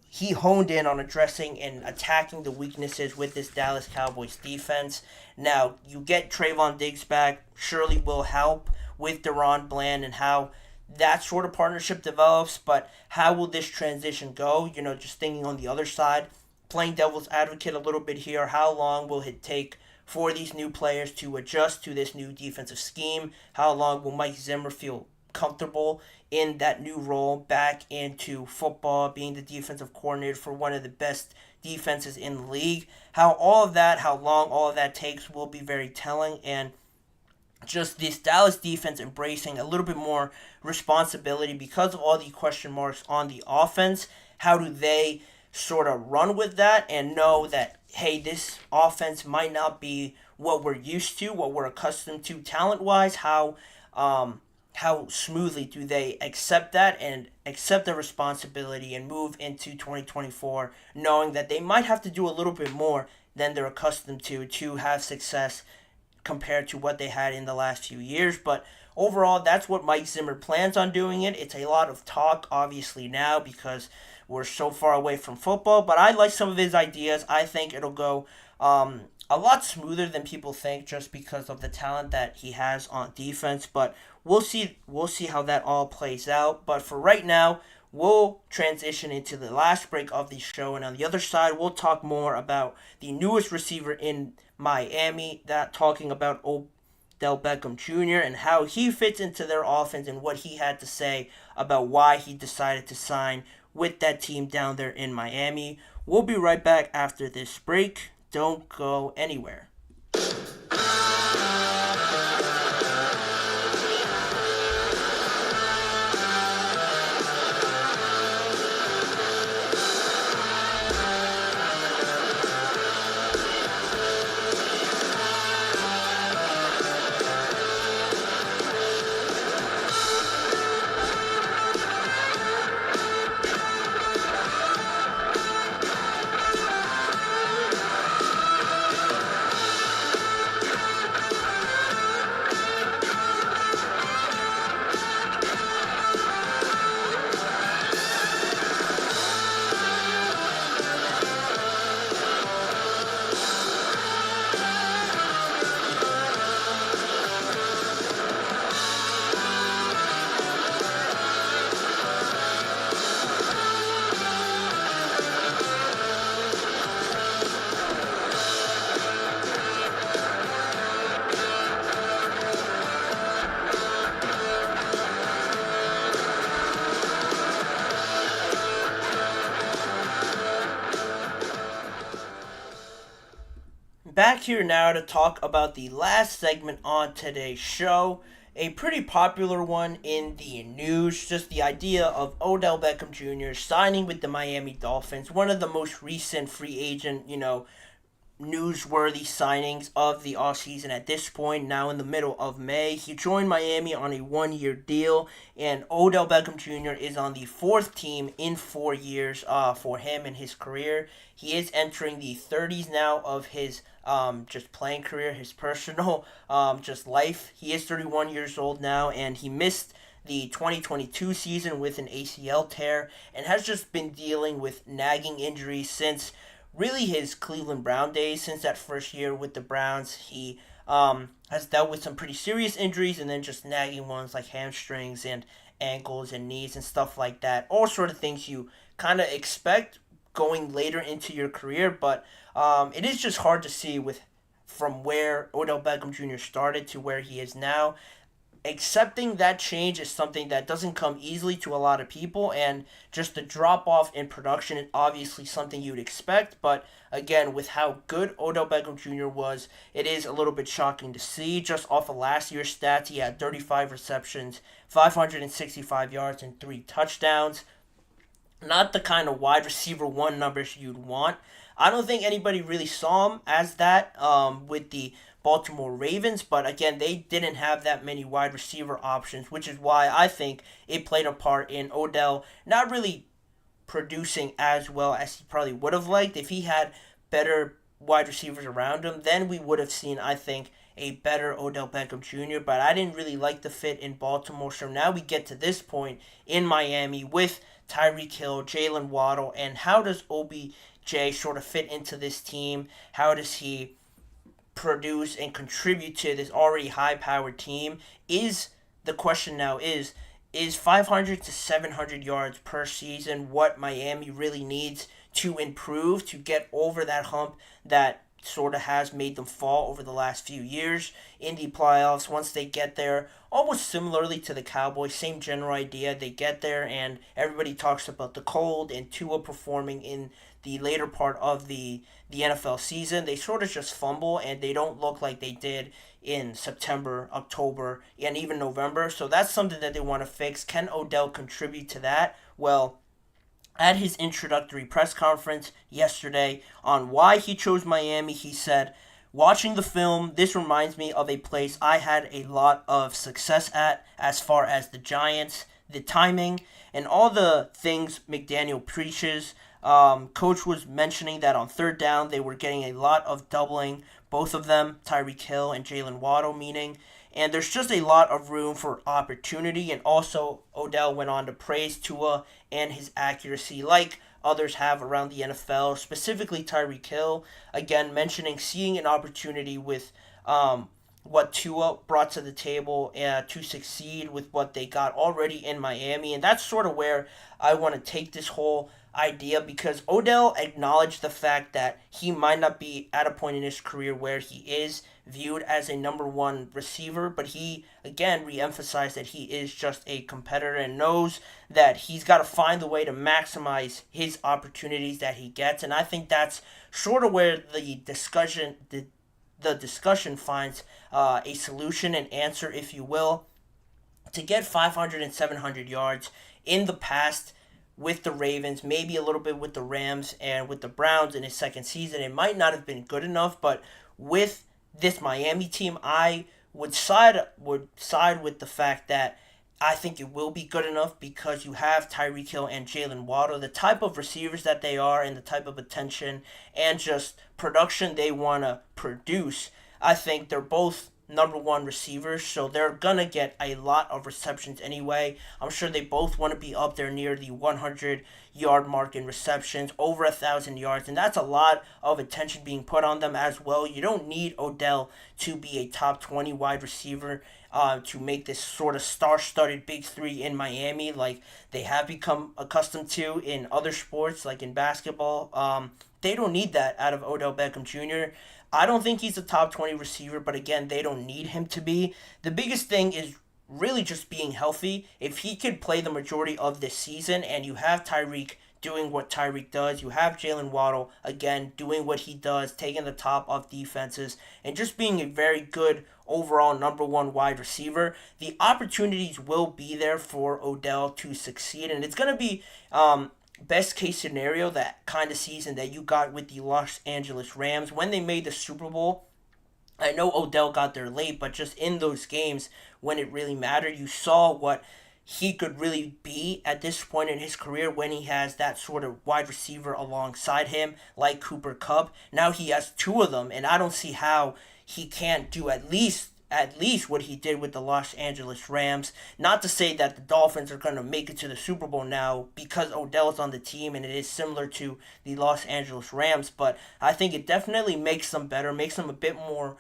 he honed in on addressing and attacking the weaknesses with this Dallas Cowboys defense. Now, you get Trayvon Diggs back, surely will help with Deron Bland and how that sort of partnership develops, but how will this transition go? Just thinking on the other side, playing devil's advocate a little bit here, how long will it take for these new players to adjust to this new defensive scheme? How long will Mike Zimmer feel comfortable in that new role back into football, being the defensive coordinator for one of the best defenses in the league? How long all of that takes will be very telling, and just this Dallas defense embracing a little bit more responsibility because of all the question marks on the offense. How do they sort of run with that and know that, hey, this offense might not be what we're used to, what we're accustomed to talent-wise? How smoothly do they accept that and accept the responsibility and move into 2024 knowing that they might have to do a little bit more than they're accustomed to have success compared to what they had in the last few years. But overall, that's what Mike Zimmer plans on doing it. It's a lot of talk, obviously, now because we're so far away from football, but I like some of his ideas. I think it'll go a lot smoother than people think just because of the talent that he has on defense, but we'll see how that all plays out. But for right now, we'll transition into the last break of the show, and on the other side, we'll talk more about the newest receiver in Miami, talking about Odell Beckham Jr. and how he fits into their offense and what he had to say about why he decided to sign with that team down there in Miami. We'll be right back after this break. Don't go anywhere. back here now to talk about the last segment on today's show. A pretty popular one in the news, just the idea of Odell Beckham Jr. signing with the Miami Dolphins, one of the most recent free agent, newsworthy signings of the offseason at this point, now in the middle of May. He joined Miami on a one-year deal, and Odell Beckham Jr. is on the fourth team in 4 years for him in his career. He is entering the 30s now of his just playing career, his personal just life. He is 31 years old now, and he missed the 2022 season with an ACL tear and has just been dealing with nagging injuries since really his Cleveland Brown days. Since that first year with the Browns, he has dealt with some pretty serious injuries and then just nagging ones like hamstrings and ankles and knees and stuff like that. All sort of things you kind of expect going later into your career, but it is just hard to see from where Odell Beckham Jr. started to where he is now. Accepting that change is something that doesn't come easily to a lot of people, and just the drop off in production is obviously something you'd expect, but again, with how good Odell Beckham Jr. was, it is a little bit shocking to see. Just off of last year's stats, he had 35 receptions, 565 yards, and 3 touchdowns. Not the kind of wide receiver one numbers you'd want. I don't think anybody really saw him as that with the Baltimore Ravens, but again, they didn't have that many wide receiver options, which is why I think it played a part in Odell not really producing as well as he probably would have liked. If he had better wide receivers around him, then we would have seen, I think, a better Odell Beckham Jr., but I didn't really like the fit in Baltimore, so now we get to this point in Miami with Tyreek Hill, Jalen Waddle, and how does OBJ sort of fit into this team? How does he produce and contribute to this already high-powered team? The question now is 500 to 700 yards per season what Miami really needs to improve to get over that hump that sort of has made them fall over the last few years in the playoffs? Once they get there, almost similarly to the Cowboys, same general idea, they get there and everybody talks about the cold and Tua performing in the later part of the NFL season. They sort of just fumble and they don't look like they did in September, October, and even November. So that's something that they want to fix. Can Odell contribute to that? Well, at his introductory press conference yesterday on why he chose Miami, he said, "Watching the film, this reminds me of a place I had a lot of success at as far as the Giants, the timing, and all the things McDaniel preaches." Coach was mentioning that on third down, they were getting a lot of doubling, both of them, Tyreek Hill and Jalen Waddle, meaning. And there's just a lot of room for opportunity. And also, Odell went on to praise Tua and his accuracy like others have around the NFL, specifically Tyreek Hill. Again, mentioning seeing an opportunity with what Tua brought to the table to succeed with what they got already in Miami. And that's sort of where I want to take this whole idea, because Odell acknowledged the fact that he might not be at a point in his career where he is viewed as a number one receiver, but he again re-emphasized that he is just a competitor and knows that he's got to find the way to maximize his opportunities that he gets. And I think that's sort of where the discussion finds a solution, an answer, if you will. To get 500 and 700 yards in the past with the Ravens, maybe a little bit with the Rams and with the Browns in his second season, it might not have been good enough, but with this Miami team, I would side with the fact that I think it will be good enough because you have Tyreek Hill and Jalen Waddle, the type of receivers that they are and the type of attention and just production they want to produce. I think they're both number one receivers, so they're gonna get a lot of receptions anyway. I'm sure they both want to be up there near the 100-yard mark in receptions, over 1,000 yards, and that's a lot of attention being put on them as well. You don't need Odell to be a top 20 wide receiver to make this sort of star-studded big three in Miami like they have become accustomed to in other sports, like in basketball. They don't need that out of Odell Beckham Jr. I don't think he's a top 20 receiver, but again, they don't need him to be. The biggest thing is really just being healthy. If he could play the majority of this season and you have Tyreek doing what Tyreek does. You have Jalen Waddle, again, doing what he does, taking the top of defenses, and just being a very good overall number one wide receiver. The opportunities will be there for Odell to succeed, and it's going to be best case scenario, that kind of season that you got with the Los Angeles Rams when they made the Super Bowl. I know Odell got there late, but just in those games when it really mattered, you saw what he could really be at this point in his career when he has that sort of wide receiver alongside him, like Cooper Kupp. Now he has two of them, and I don't see how he can't do at least what he did with the Los Angeles Rams. Not to say that the Dolphins are going to make it to the Super Bowl now because Odell's on the team and it is similar to the Los Angeles Rams, but I think it definitely makes them better, makes them a bit more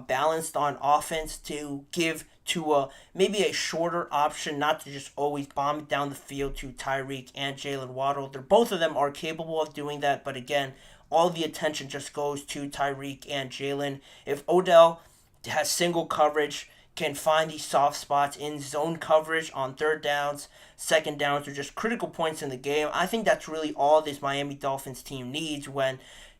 balanced on offense to give to maybe a shorter option, not to just always bomb it down the field to Tyreek and Jalen Waddle. Both of them are capable of doing that, but again, all the attention just goes to Tyreek and Jalen. If Odell has single coverage, can find these soft spots in zone coverage on third downs, second downs, or just critical points in the game, I think that's really all this Miami Dolphins team needs when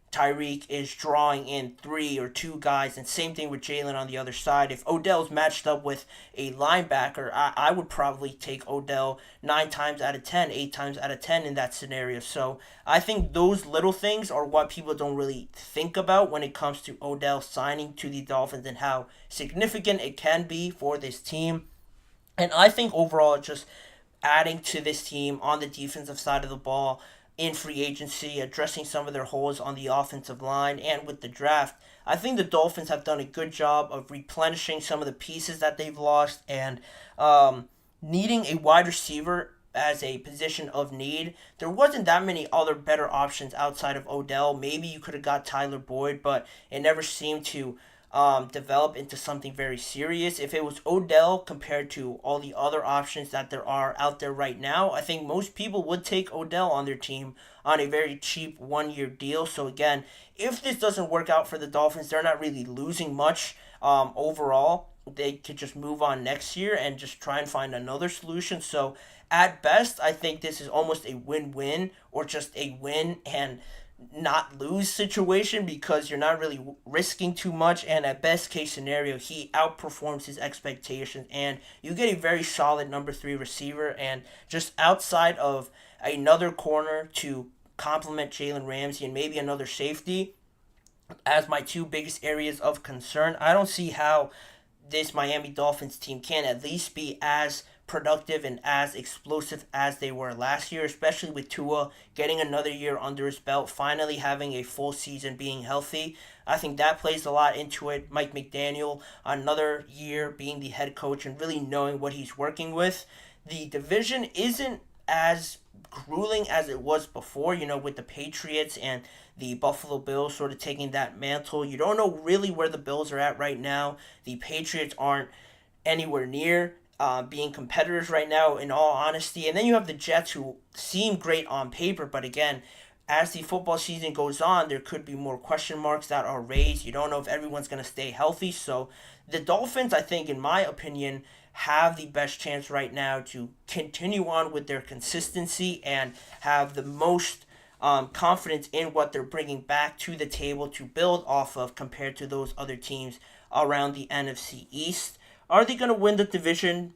Tyreek is drawing in 3 or 2 guys, and same thing with Jalen on the other side. If Odell's matched up with a linebacker, I would probably take Odell 9 times out of 10, 8 times out of 10 in that scenario. So I think those little things are what people don't really think about when it comes to Odell signing to the Dolphins and how significant it can be for this team. And I think overall, just adding to this team on the defensive side of the ball, in free agency, addressing some of their holes on the offensive line, and with the draft, I think the Dolphins have done a good job of replenishing some of the pieces that they've lost, and needing a wide receiver as a position of need. There wasn't that many other better options outside of Odell. Maybe you could have got Tyler Boyd, but it never seemed to develop into something very serious. If it was Odell compared to all the other options that there are out there right now, I think most people would take Odell on their team on a very cheap 1-year deal. So again, if this doesn't work out for the Dolphins, they're not really losing much overall. They could just move on next year and just try and find another solution. So at best, I think this is almost a win-win, or just a win and not lose situation, because you're not really risking too much, and at best case scenario, he outperforms his expectations and you get a very solid number 3 receiver. And just outside of another corner to complement Jalen Ramsey and maybe another safety as my 2 biggest areas of concern, I don't see how this Miami Dolphins team can at least be as productive and as explosive as they were last year, especially with Tua getting another year under his belt, finally having a full season, being healthy. I think that plays a lot into it. Mike McDaniel, another year being the head coach and really knowing what he's working with. The division isn't as grueling as it was before, with the Patriots and the Buffalo Bills sort of taking that mantle. You don't know really where the Bills are at right now. The Patriots aren't anywhere near being competitors right now, in all honesty. And then you have the Jets, who seem great on paper, but again, as the football season goes on, there could be more question marks that are raised. You don't know if everyone's going to stay healthy. So the Dolphins, I think, in my opinion, have the best chance right now to continue on with their consistency and have the most confidence in what they're bringing back to the table to build off of compared to those other teams around the NFC East. Are they going to win the division?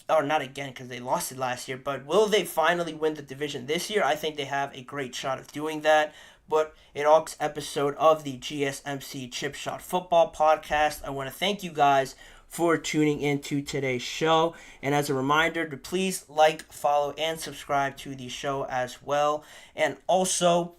Or not again, because they lost it last year, but will they finally win the division this year? I think they have a great shot of doing that. But in all episode of the GSMC Chip Shot Football Podcast, I want to thank you guys for tuning into today's show. And as a reminder to please like, follow, and subscribe to the show as well. And also,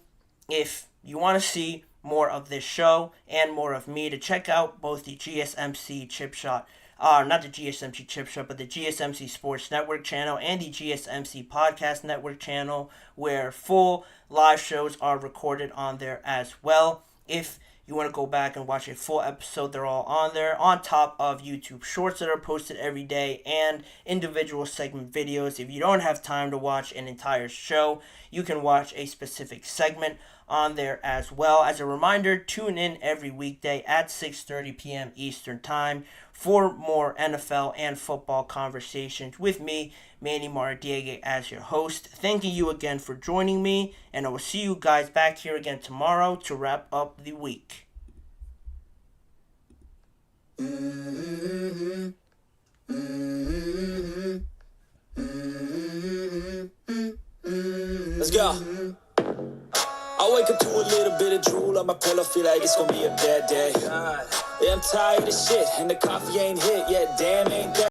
if you want to see more of this show and more of me, to check out both the GSMC Chip Shot, not the GSMC Chip Shot, but the GSMC Sports Network channel and the GSMC Podcast Network channel, where full live shows are recorded on there as well. If you want to go back and watch a full episode, they're all on there, on top of YouTube Shorts that are posted every day and individual segment videos. If you don't have time to watch an entire show, you can watch a specific segment on there as well. As a reminder, tune in every weekday at 6:30 p.m. Eastern Time for more NFL and football conversations with me, Manny Maradiegue, as your host. Thanking you again for joining me, and I will see you guys back here again tomorrow to wrap up the week. Let's go. I wake up to a little bit of drool on my pillow, feel like it's gonna be a bad day. Yeah, I'm tired of shit, and the coffee ain't hit yet, damn ain't that.